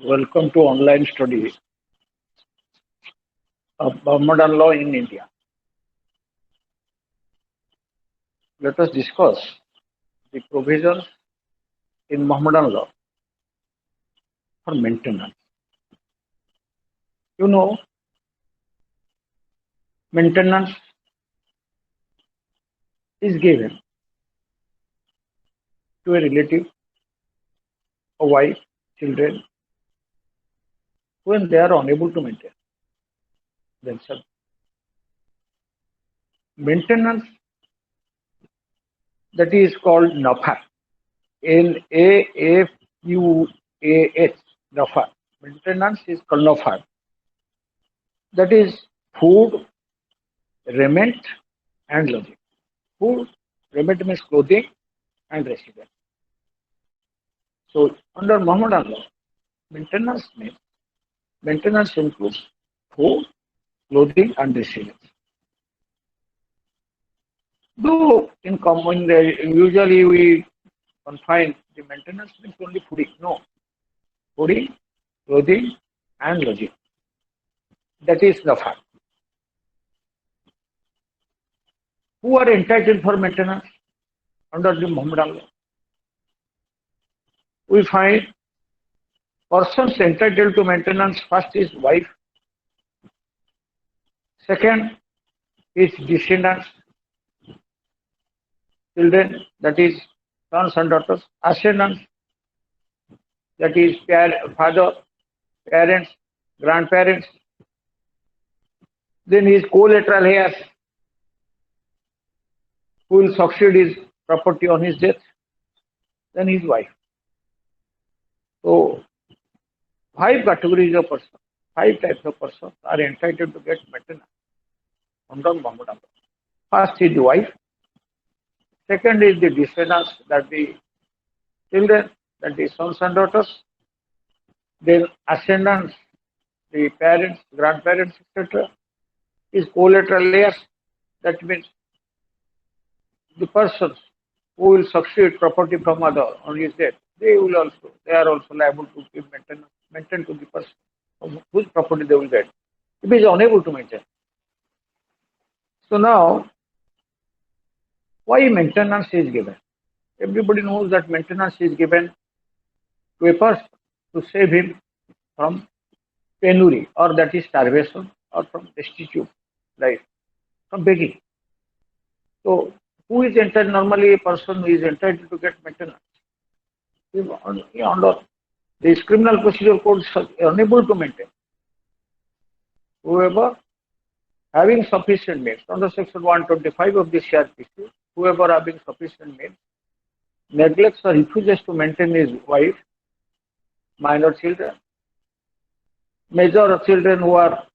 Welcome to online study of Mohammedan law in India. Let us discuss the provisions in Mohammedan law for maintenance. You know, maintenance is given to a relative, a wife, children, when they are unable to maintain themselves. Maintenance that is called NAFA, NAFUAH, NAFA. Maintenance is called NAFA. That is food, raiment, and lodging. Food, raiment means clothing and residence. So under Mohammedan law, maintenance includes food, clothing, and residence. Though in common, usually we confine the maintenance means only fooding. No, fooding, clothing, and lodging. That is the fact. Who are entitled for maintenance under the Mohammedan law? We find persons entitled to maintenance first is wife, second is descendants, children, that is sons and daughters, ascendants, that is father, parents, grandparents. Then his collateral heirs, who will succeed his property on his death. Then his wife. So, five categories of person, five types of persons are entitled to get maintenance under Mohammedan law. First is the wife. Second is the descendants, that the children, that the sons and daughters. Then ascendants, the parents, grandparents, etc. Is collateral heirs. That means the persons who will succeed property from other on his death, they are also liable to give maintain to the person whose property they will get if he is unable to maintain. So now, why maintenance is given? Everybody knows that maintenance is given to a person to save him from penury, or that is starvation, or from destitute life, from begging. So who is entitled? Normally, a person who is entitled to get maintenance, if under this criminal procedure code is unable to maintain. Whoever having sufficient means, under section 125 of the CRPC, whoever having sufficient means neglects or refuses to maintain his wife, minor children, major children who are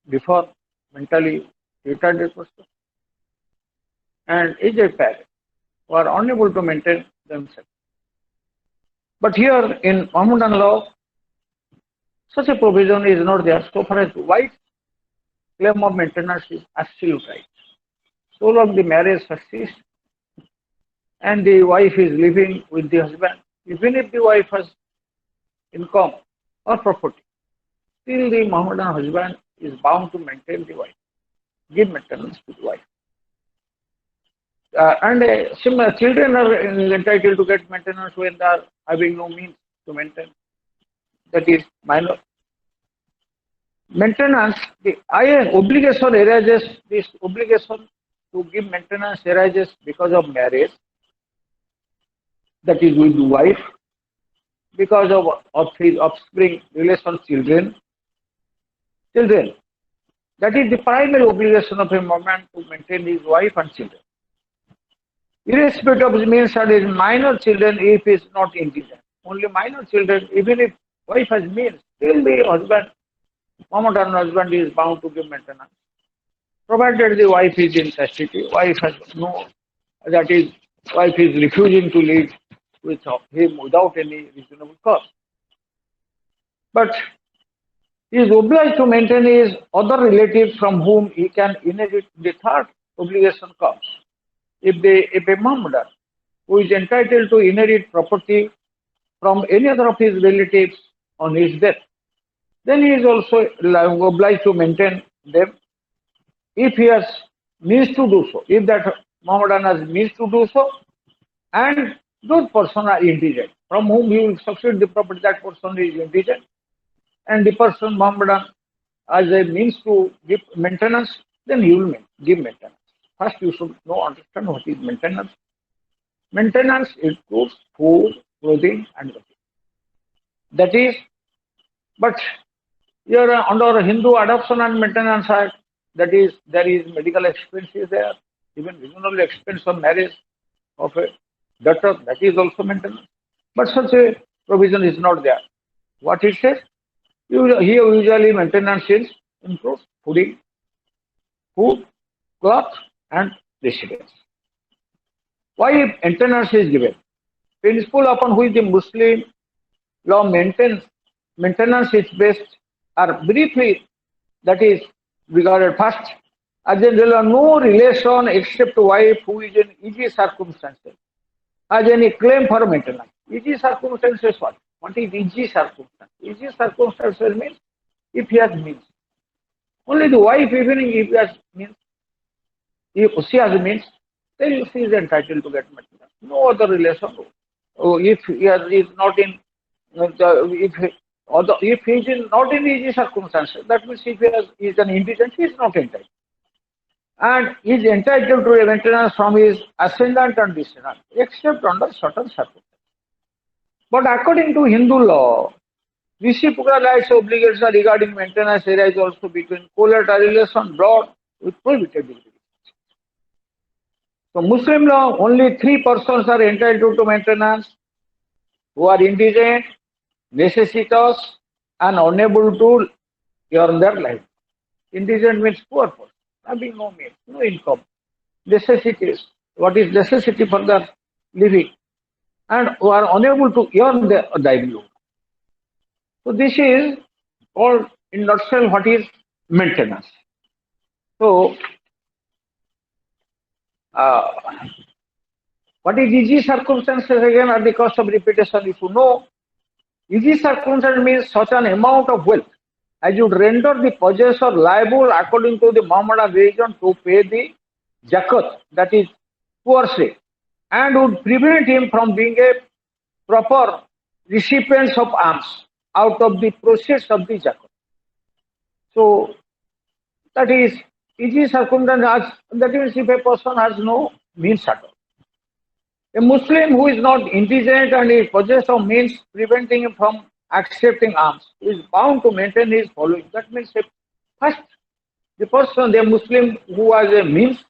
before mentally retarded person, and aged parents who are unable to maintain themselves. But here in Mohammedan law, such a provision is not there so far as wife's claim of maintenance is absolute right. So long the marriage succeeds and the wife is living with the husband, even if the wife has income or property, still the Mohammedan husband is bound to maintain the wife, give maintenance to the wife. Similar children are entitled to get maintenance when they are having no means to maintain. That is minor. Maintenance, the obligation arises, this obligation to give maintenance arises because of marriage, that is with the wife, because of his offspring, relation, children. That is the primary obligation of a man to maintain his wife and children. Irrespective of his means and his minor children, if he is not indigent. Only minor children, even if wife has means, still the husband, Mohammedan husband, is bound to give maintenance. Provided the wife is in custody, wife is refusing to live with him without any reasonable cause. But he is obliged to maintain his other relatives from whom he can inherit. The third obligation comes. If a Mohammedan who is entitled to inherit property from any other of his relatives on his death, then he is also obliged to maintain them if he has means to do so. If that Mohammedan has means to do so, and those persons are indigent, from whom he will succeed the property, that person is indigent, and the person Mohammedan as a means to give maintenance, then he will give maintenance. First, you should know, understand what is maintenance. Maintenance includes food, clothing, and clothing. That is, but here under Hindu Adoption and Maintenance Act, that is, there is medical expenses there, even reasonable expense of marriage of a daughter, that is also maintenance. But such a provision is not there. What it says, here usually maintenance is includes fooding, food, cloth, and residence. Why maintenance is given? Principle upon which the Muslim law maintenance is based are briefly, that is regarded first as there are no relation except wife who is in easy circumstances has any claim for maintenance. Easy circumstances what? What is easy circumstances? Easy circumstances means if he has means. Only the wife, even if he has means, if she has means, then she is entitled to get maintenance. No other relation. If he is not in, if he is not in easy circumstances, that means if he is an indigent, he is not entitled. And he is entitled to a maintenance from his ascendant and descendant, except under certain circumstances. But according to Hindu law, reciprocal rights obligations regarding maintenance arise also between collateral relation, blood, with prohibited degree. So Muslim law, only 3 persons are entitled to maintenance who are indigent, necessitous, and unable to earn their life. Indigent means poor person, having no means, no income. Necessities, what is necessity for their living, and who are unable to earn their livelihood. So this is all in nutshell what is maintenance. So what is easy circumstances again at the cost of repetition? If you know, easy circumstance means such an amount of wealth as would render the possessor liable according to the Mohammedan religion to pay the zakat, that is poor slave, and would prevent him from being a proper recipient of alms out of the process of the zakat. So that is easy circumstance. That means if a person has no means at all. A Muslim who is not indigent and is possessed of means preventing him from accepting alms is bound to maintain his following. That means first, the person, the Muslim who has a means,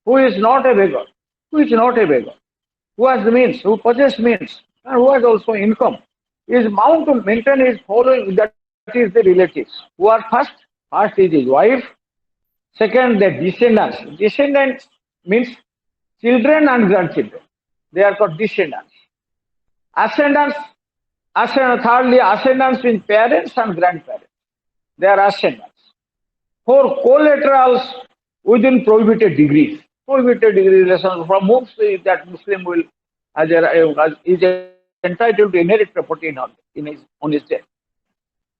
who is not a beggar, who has the means, who possesses means, and who has also income, is bound to maintain his following, that is the relatives, who are first is his wife, second the descendants. Descendants means children and grandchildren. They are called descendants. Ascendants, thirdly, ascendants means parents and grandparents. They are ascendants. 4 collaterals within prohibited degrees. Prohibited degree relations from whom that Muslim will is entitled to inherit property on his death.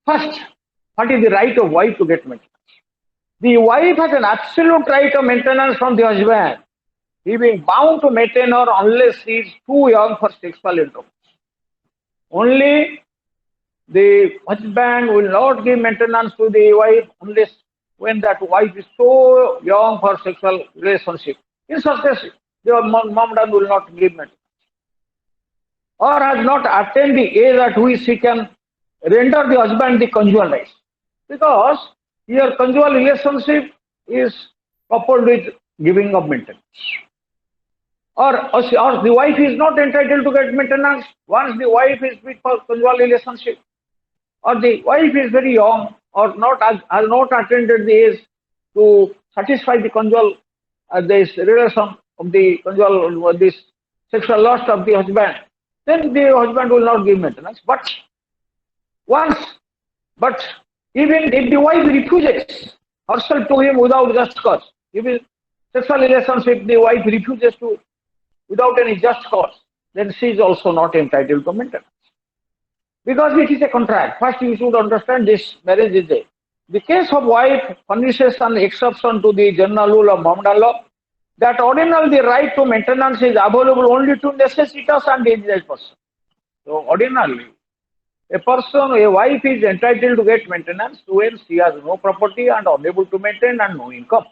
First, what is the right of wife to get maintenance? The wife has an absolute right of maintenance from the husband. He being bound to maintain her unless she is too young for sexual intercourse. Only the husband will not give maintenance to the wife unless when that wife is so young for sexual relationship. In such case, the Mohammedan will not give maintenance. Or has not attained the age at which he can render the husband the conjugal rights. Because here conjugal relationship is coupled with giving of maintenance. Or the wife is not entitled to get maintenance once the wife is with for conjugal relationship. Or the wife is very young or has not attained the age to satisfy the conjugal this relation of the conjugal this sexual lust of the husband, then the husband will not give maintenance. But even if the wife refuses herself to him without just cause, if in sexual relationship the wife refuses to without any just cause, then she is also not entitled to maintenance. because it is a contract. First, you should understand this marriage is a. The case of wife furnishes an exception to the general rule of Mohammedan law that ordinarily the right to maintenance is available only to necessitous and indigent person. So, ordinarily, a wife is entitled to get maintenance when she has no property and unable to maintain and no income.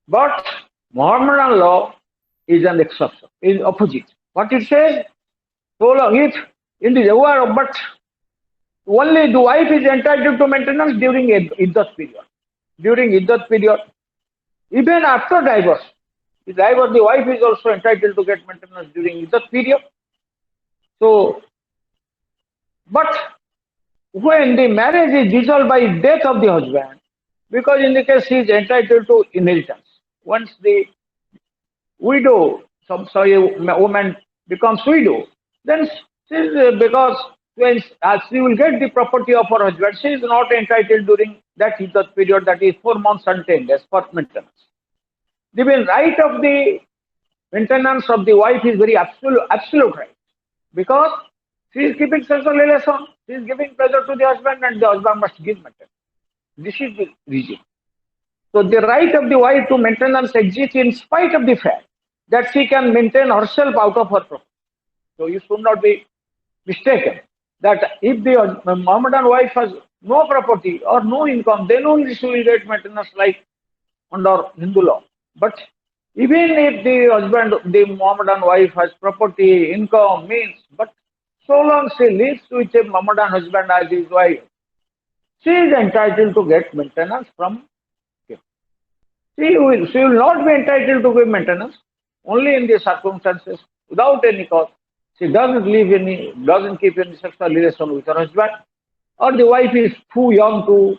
But Mohammedan law is an exception, is opposite. What it says, so long if in the but only the wife is entitled to maintenance during iddat period. During iddat period, even after divorce, the wife is also entitled to get maintenance during iddat period. So, but when the marriage is dissolved by death of the husband, because in the case he is entitled to inheritance. Once the widow, sorry, a woman becomes widow, then she is, because when she will get the property of her husband, she is not entitled during that period, that is 4 months and 10 days for maintenance. The right of the maintenance of the wife is very absolute right, because she is keeping sexual relation, she is giving pleasure to the husband, and the husband must give maintenance. This is the reason. So the right of the wife to maintenance exists in spite of the fact that she can maintain herself out of her property. So you should not be mistaken that if the Mohammedan wife has no property or no income, then only she will get maintenance like under Hindu law. But even if the husband, the Mohammedan wife has property, income, means, but so long she lives with a Mohammedan husband as his wife, she is entitled to get maintenance from him. She will not be entitled to give maintenance only in the circumstances without any cause. She doesn't keep any sexual relation with her husband, or the wife is too young to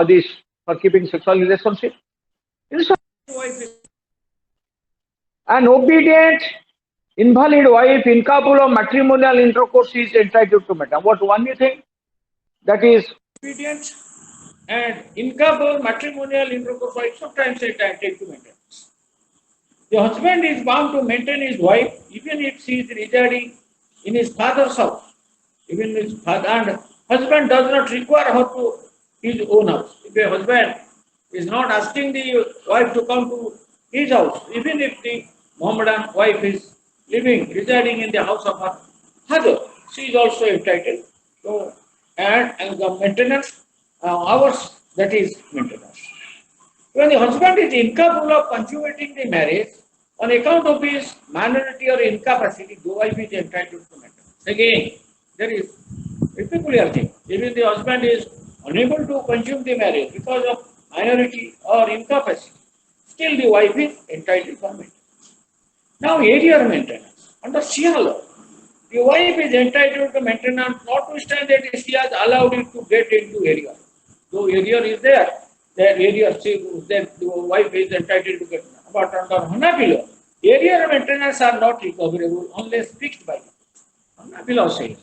this for keeping sexual relationship. An obedient, invalid wife incapable of matrimonial intercourse is entitled to maintenance. What one you think? That is obedient and incapable matrimonial intercourse wife sometimes entitled to maintenance. The husband is bound to maintain his wife even if she is residing in his father's house. Even his father and husband does not require her to his own house. If a husband is not asking the wife to come to his house, even if the Mohammedan wife is residing in the house of her father, she is also entitled to and the maintenance hours, that is maintenance. When the husband is incapable of consummating the marriage on account of his minority or incapacity, the wife is entitled to maintenance. Again, there is a peculiar thing. Even the husband is unable to consume the marriage because of minority or incapacity, still the wife is entitled for maintenance. Now, area maintenance. Under Shia law, the wife is entitled to maintenance notwithstanding that she has allowed it to get into area. Though area is there, that the wife is entitled to get. But under Hanafi law, area maintenance are not recoverable unless fixed by law. Hanafi law says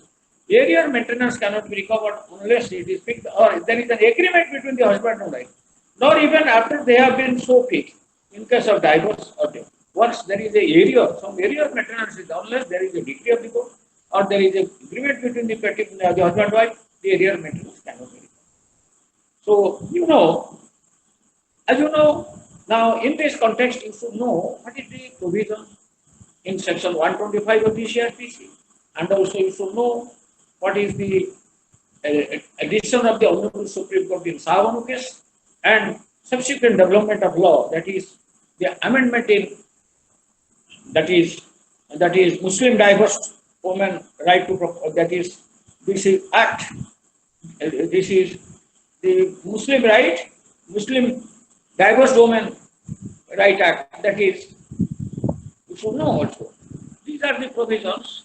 area maintenance cannot be recovered unless it is fixed or there is an agreement between the husband and wife. Not even after they have been so fixed. In case of divorce or death, once there is some area of maintenance is unless there is a decree of the court or there is an agreement between the husband and wife, the area of maintenance cannot be recovered. So as you know, now in this context, you should know what is the provision in section 125 of the CRPC, and also you should know what is the addition of the Honorable Supreme Court in Savanu case and subsequent development of law, that is the amendment in that is Muslim divorced women right to that is this is act. This is the Muslim divorced women right act, that is you should know also. These are the provisions.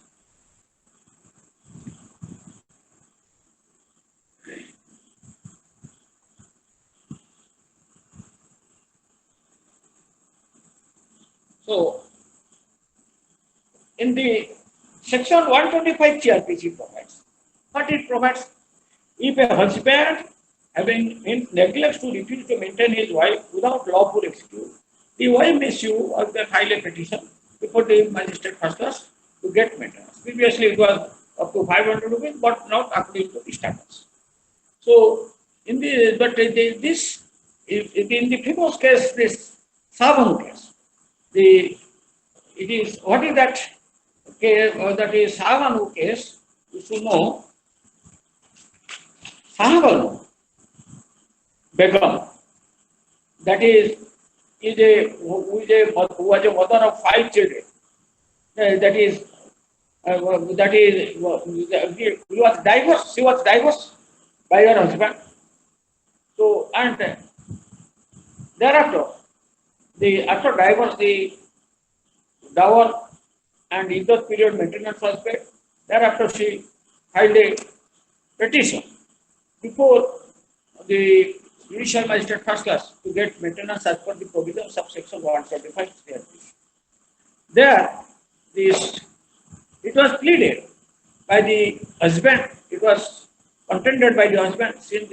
So, in the section 125 CRPC provides, what it provides, if a husband having neglects to refuse to maintain his wife without lawful excuse, the wife may sue or file a petition before the magistrate first class to get maintenance. Previously, it was up to 500 rupees, but not according to the status. So, in the but this in the famous case, this Savanu case, the it is what is that case? That is Savanu case. You should know Sahabanu Begum. That who was a mother of 5 children. That is he was divorced. She was divorced by her husband. So and thereafter, after divorce, the dower and iddat period maintenance was paid. Thereafter, she filed a petition before the Judicial Magistrate First Class to get maintenance as per the provisions of Section 135 CRPC. There, it was pleaded by the husband. It was contended by the husband since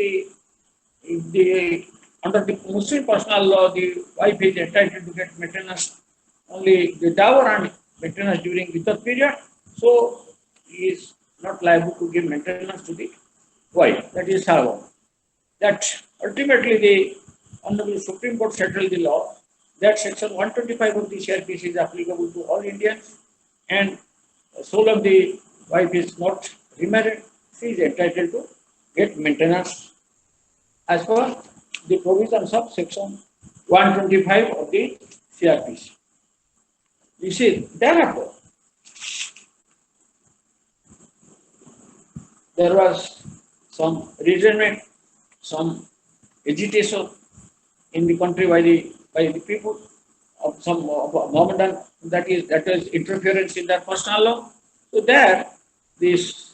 under the Muslim personal law, the wife is entitled to get maintenance only the dower and maintenance during iddat period. So he is not liable to give maintenance to the wife. That is how. That ultimately the Honorable Supreme Court settled the law that Section 125 of the CRPC is applicable to all Indians, and so long the wife is not remarried, she is entitled to get maintenance as per the provisions of Section 125 of the CRPC. You see, thereafter, there was some resentment, some agitation in the country by the people of some Mohammedan, that is interference in their personal law. So there, this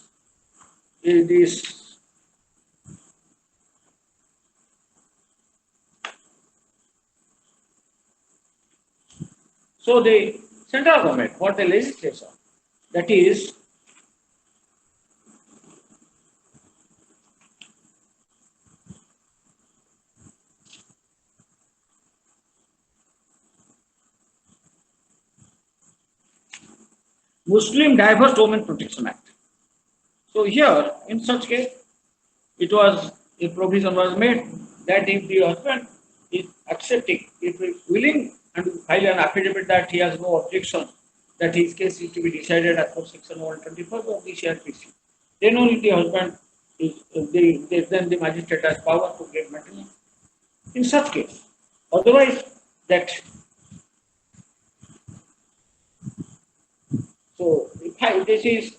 so the central government or the legislature, that is Muslim Divorced Women Protection Act. So here, in such case, a provision was made that if the husband is accepting, if he is willing and file an affidavit that he has no objection, that his case is to be decided as per Section 125 of the CRPC, then only the husband then the magistrate has power to get maintenance. In such case, otherwise that. So this is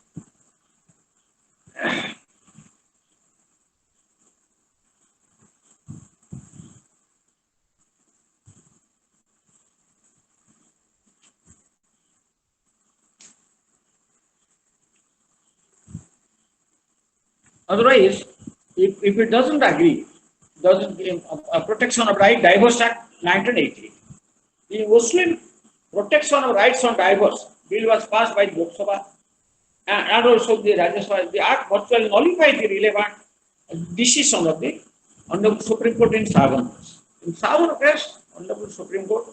otherwise, if it doesn't agree, doesn't give a protection of right, Divorce Act 1980. The Muslim Protection of Rights on Divorce bill was passed by Lok Sabha and also the Rajya Sabha. The act virtually nullified the relevant decision of the Honorable Supreme Court in Savan. In Savan case, Honorable Supreme Court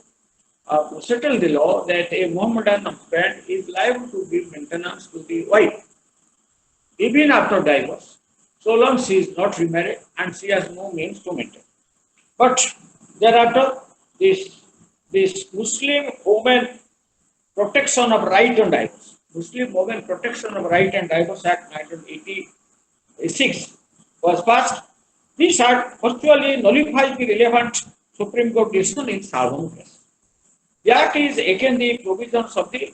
settled the law that a Mohammedan husband is liable to give maintenance to the wife, even after divorce, so long she is not remarried and she has no means to maintain. But thereafter, this Muslim Women Protection of Right on Divorce, Muslim Women Protection of Right and Divorce Act 1986 was passed. This act virtually nullifies the relevant Supreme Court decision in Savan case. The act is again the provisions of the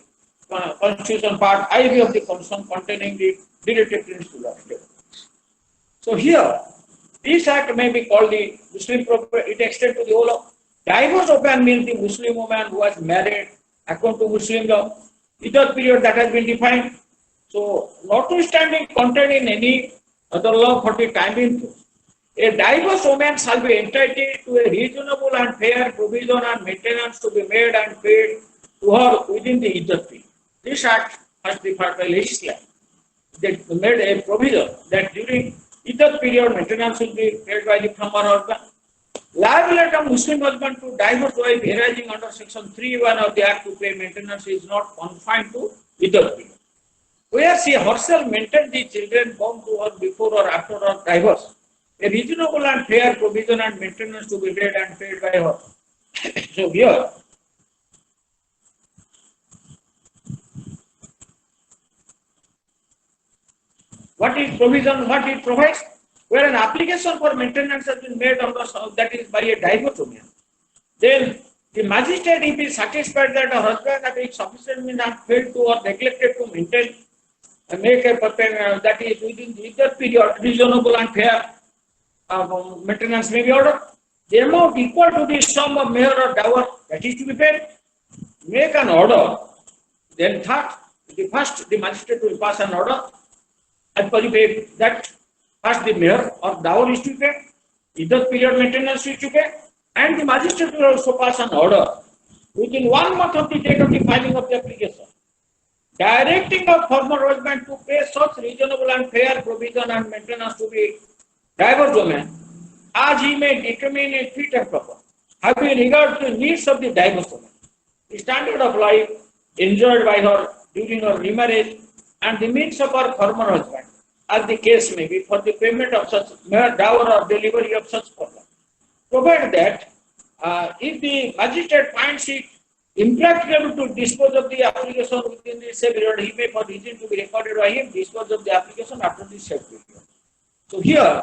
Constitution Part IV of the Constitution containing the related principle of democracy. So here, this act may be called the Muslim, it extends to the whole of divorce woman means the Muslim woman who was married according to Muslim law, iddat period that has been defined. So, notwithstanding contained in any other law for the time in a divorced woman shall be entitled to a reasonable and fair provision and maintenance to be made and paid to her within the iddat period. This act has defined by legislature that made a provision that during iddat period maintenance will be paid by the former husband. Liability of Muslim husband to divorced wife arising under Section 3(1) of the Act to pay maintenance is not confined to iddat period. where she herself maintained the children born to her before or after her divorce, a reasonable and fair provision and maintenance to be made and paid by her. So here, what is provision, what it provides? Where an application for maintenance has been made on the, that is by a divorced woman, then the magistrate, if he is satisfied that her husband having sufficient means and failed to or neglected to maintain and make a that is within the period reasonable and fair maintenance may be ordered. The amount equal to the sum of meher or dower that is to be paid. Make an order. Then the magistrate will pass an order as per the pay that first the meher or dower is to be paid, either period maintenance is to be paid, and the magistrate will also pass an order within 1 month of the date of the filing of the application, directing a former husband to pay such reasonable and fair provision and maintenance to the divorced woman as he may determine it fit and proper, having regard to the needs of the divorced woman, the standard of life enjoyed by her during her remarriage, and the means of her former husband, as the case may be, for the payment of such mere dower or delivery of such problem. Provided that if the magistrate finds it impracticable to dispose of the application within the said period, he may, for reason to be recorded by him, dispose of the application after the said period. So here,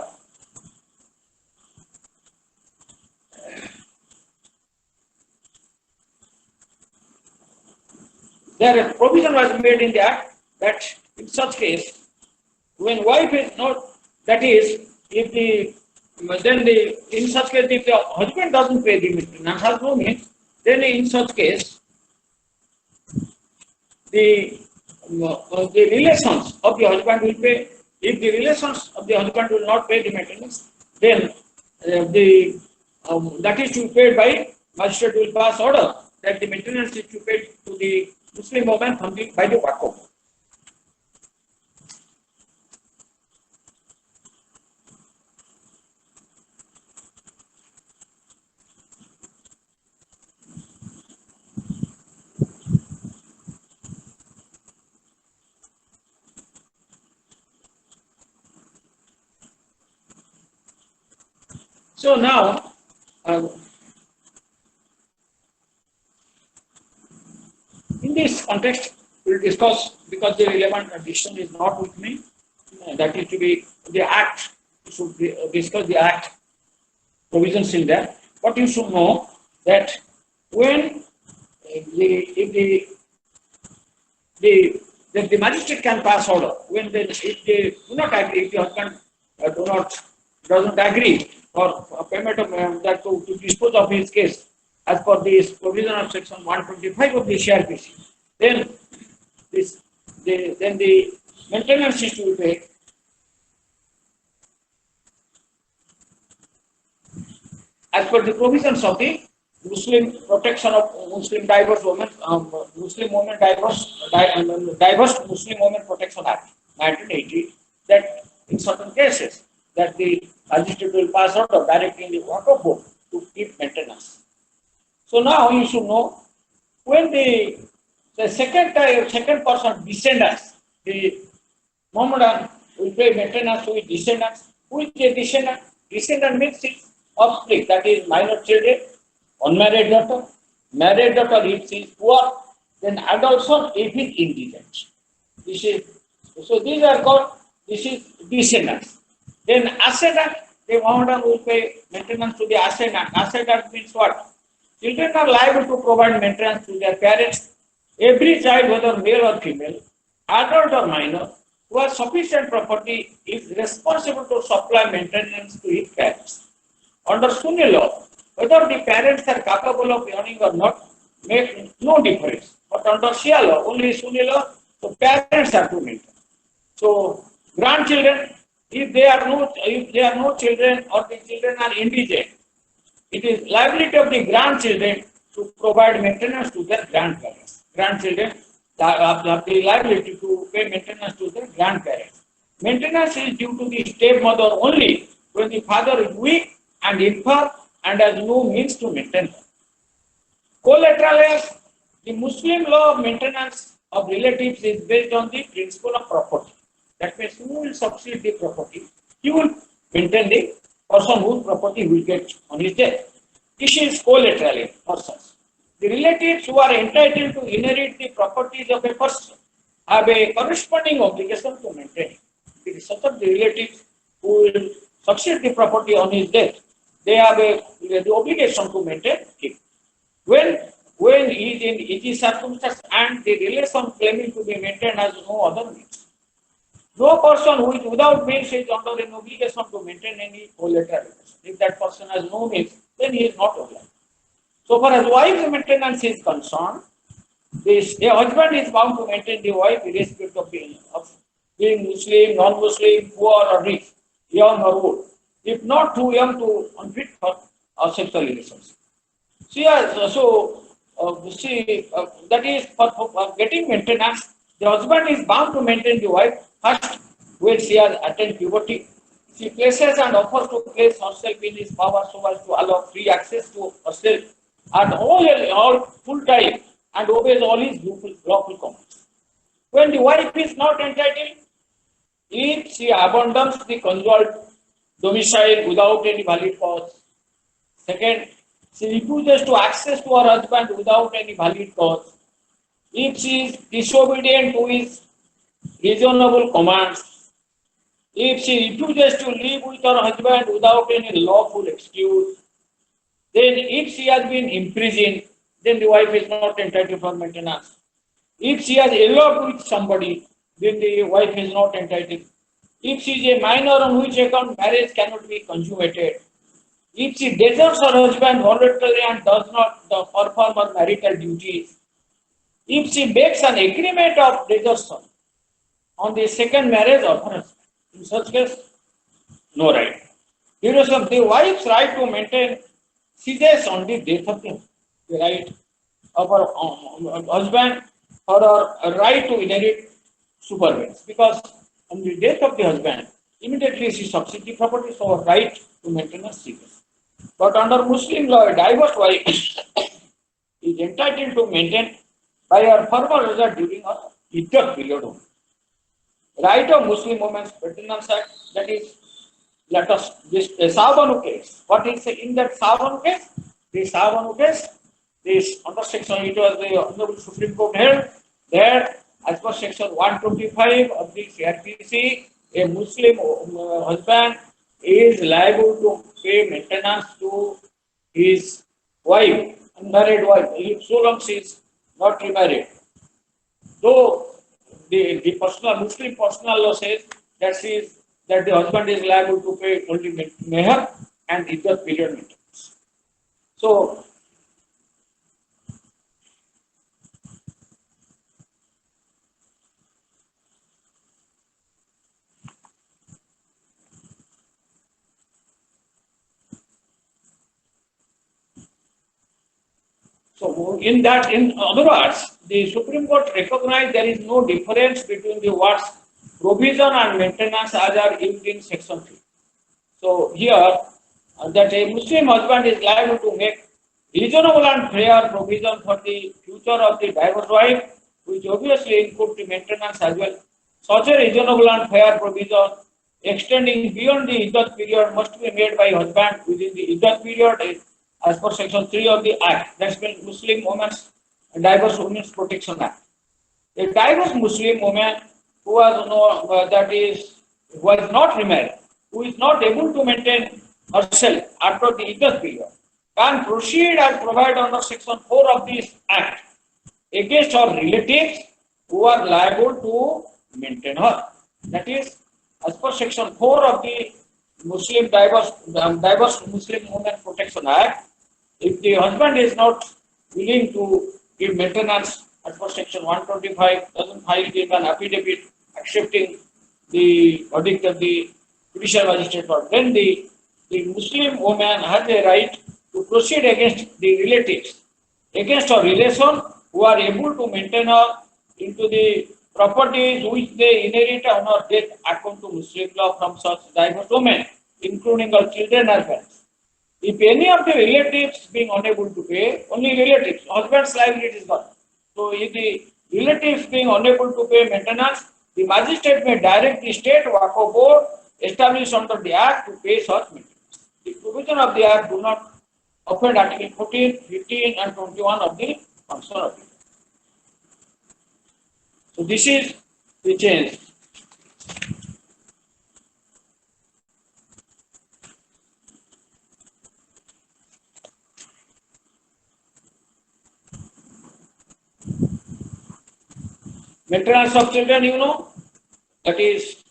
there a provision was made in the act that in such case, when wife is not, that is, if the then the in such case if the husband doesn't pay the maintenance, has no means, then in such case the relations of the husband will pay. If the relations of the husband will not pay the maintenance, then that is to be paid by magistrate will pass order that the maintenance is to be paid to the Muslim woman by the Waqf. So now, in this context, we will discuss, because the relevant addition is not with me, that is to be the act, we should discuss the act provisions in there. But you should know that when the magistrate can pass order, when if they do not agree, if the husband doesn't agree for payment of that to dispose of his case as per this provision of section 125 of the CRPC, then the maintenance is to be paid as per the provisions of the Muslim Protection of Muslim Divorced Women, Muslim Women Divorced Muslim Women Protection Act 1980, that in certain cases that the magistrate will pass order directing the Waqf board to keep maintenance. So now you should know, when the second person descendants, the Mohammedan will pay maintenance to his descendants. Who is the descendant? Descendant means his offspring, that is minor children, unmarried daughter, married daughter if she is poor, then adult son if he is indigent. So these are called, this is descendants. Then ascendant, the Mohammedan will pay maintenance to the ascendant. Ascendant means what? Children are liable to provide maintenance to their parents. Every child, whether male or female, adult or minor, who has sufficient property is responsible to supply maintenance to his parents. Under Sunni law, whether the parents are capable of earning or not makes no difference. But under Shia law, only Sunni law, the parents are to maintain. So grandchildren, if there are no children or the children are indigent, it is liability of the grandchildren to provide maintenance to their grandparents. Grandchildren have the liability to pay maintenance to their grandparents. Maintenance is due to the stepmother only when the father is weak and infirm and has no means to maintain them. Collateral, the Muslim law of maintenance of relatives is based on the principle of property. That means who will succeed the property, he will maintain the person whose property will get on his death. This is collateral persons. The relatives who are entitled to inherit the properties of a person have a corresponding obligation to maintain it. It is such of the relatives who will succeed the property on his death, they have the obligation to maintain it. When he is in easy circumstance and the relation claiming to be maintained has no other means. No person who is without means is under an obligation to maintain any collateral relation. If that person has no means, then he is not obliged. So far as wife's maintenance is concerned, a husband is bound to maintain the wife irrespective of being Muslim, non-Muslim, poor or rich, young or old, if not too young to unfit for sexual relations. That is for getting maintenance, the husband is bound to maintain the wife first when she has attained puberty. She places and offers to place herself in his power so as to allow free access to herself at all full time and obeys all his lawful commands. When the wife is not entitled, if she abandons the conjugal domicile without any valid cause. Second, she refuses to access to her husband without any valid cause. If she is disobedient to his reasonable commands, if she refuses to live with her husband without any lawful excuse, then if she has been imprisoned, then the wife is not entitled for maintenance. If she has eloped with somebody, then the wife is not entitled. If she is a minor on which account marriage cannot be consummated, if she deserts her husband voluntarily and does not perform her marital duties, if she makes an agreement of desertion on the second marriage of her husband, in such case, no right. Duration, the wife's right to maintain ceases on the death of the right of her husband or her right to inherit supervenance, because on the death of the husband, immediately she succeeds the property, so her right to maintenance ceases. But under Muslim law, a divorced wife is entitled to maintain by her former husband during her iddat period only. Right of Muslim Women's Maintenance Act, that is, let us, this Savanu case. What is in that Savanu case? The Savanu case, this under section, it was the Honorable Supreme Court held that as per section 125 of the CRPC, a Muslim husband is liable to pay maintenance to his wife, unmarried wife, so long she is not remarried. Though the personal Muslim personal law says that the husband is liable to pay only meher and iddat period maintenance. So in other words, the Supreme Court recognized there is no difference between the words provision and maintenance as are used in section 3. So here, that a Muslim husband is liable to make reasonable and fair provision for the future of the divorced wife, which obviously include the maintenance as well. Such a reasonable and fair provision extending beyond the iddat period must be made by husband within the iddat period as per section 3 of the Act, that's been Muslim Women's Divorced Women's Protection Act. A divorced Muslim woman who was who was not remarried, who is not able to maintain herself after the iddat period, can proceed as provided under section 4 of this Act against her relatives who are liable to maintain her. That is, as per section 4 of the Muslim Divorced Muslim Women Protection Act, if the husband is not willing to give maintenance as per section 125, doesn't file an affidavit accepting the verdict of the judicial magistrate court, then the Muslim woman has a right to proceed against the relatives, against her relation who are able to maintain her into the properties which they inherit on her death according to Muslim law from such divorced women, including her children and parents. If any of the relatives being unable to pay, only relatives, husband's liability is gone. So if the Relatives being unable to pay maintenance, the magistrate may direct the state Waqf board established under the Act to pay such maintenance. The provision of the Act do not offend Article 14, 15 and 21 of the Constitution of India. So this is the change. Maintenance of children, you know, that is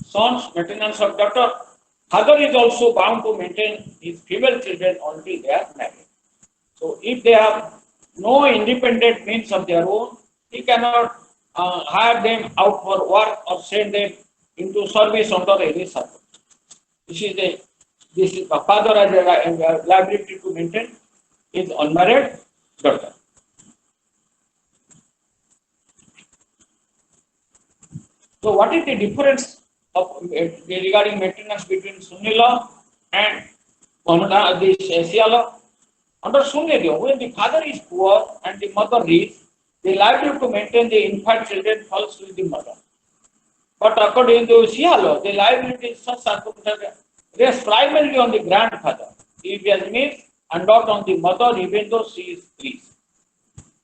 sons, maintenance of daughter. Father is also bound to maintain his female children until they are married. So if they have no independent means of their own, he cannot hire them out for work or send them into service under any circumstance. This is the father has a liability to maintain his unmarried daughter. So what is the difference of regarding maintenance between Sunni law and this Shia law? Under Sunni law, when the father is poor and the mother rich, the liability to maintain the infant children falls with the mother. But according to Shia law, the liability is such circumstances rests primarily on the grandfather, if he has means, and not on the mother, even though she is rich.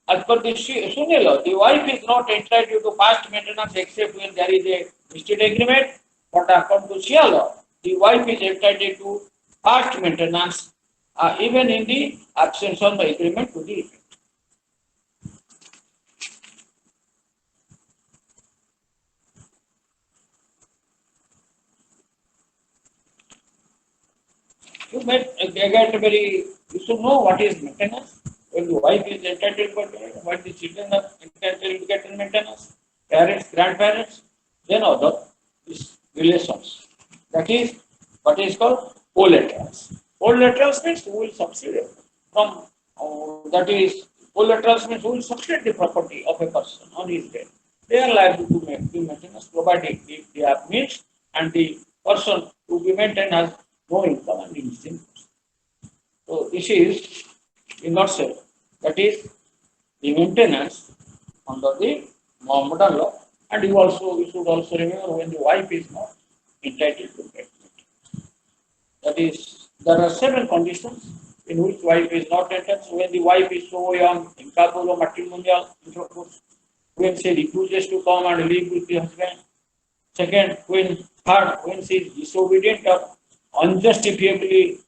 As per the Sunni law, the wife is not entitled to past maintenance except when there is a vested agreement. But according to Shia law, the wife is entitled to past maintenance even in the absence of the agreement to the effect. You should know what is maintenance. When the wife is entitled to maintenance, what the children are entitled to get in maintenance, parents, grandparents, then other relations. That is what is called collaterals. Collaterals means who will succeed from that is collaterals means who will succeed the property of a person on his death. They are liable to make the maintenance provided if they have means and the person to be maintained has no income and is. So this is in nutshell. That is the maintenance under the Mohammedan law, and you should also remember when the wife is not entitled to get it. That is, there are 7 conditions in which wife is not entitled. So when the wife is so young, incapable of matrimonial intercourse, when she refuses to come and live with the husband. Second, when she is disobedient or unjustifiably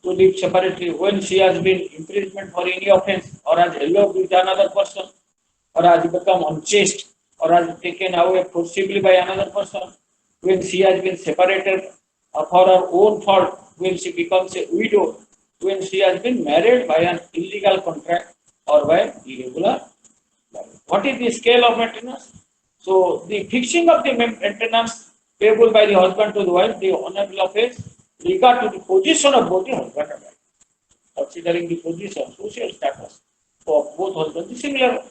to live separately, when she has been imprisoned for any offense or has eloped with another person or has become unchaste or has taken away forcibly by another person, when she has been separated for her own fault, when she becomes a widow, when she has been married by an illegal contract or by irregular marriage. What is the scale of maintenance? So the fixing of the maintenance payable by the husband to the wife, the honorable offense, regard to the position of both the husband and wife, considering the position, social status of both husbands. The similar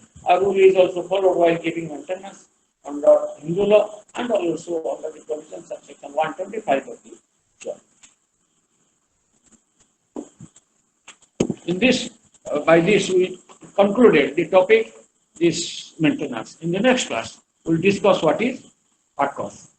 rule is also followed while giving maintenance under Hindu law and also under the provisions of section 125 of the law. In this, by this we concluded the topic, this maintenance. In the next class, we'll discuss what is part cost.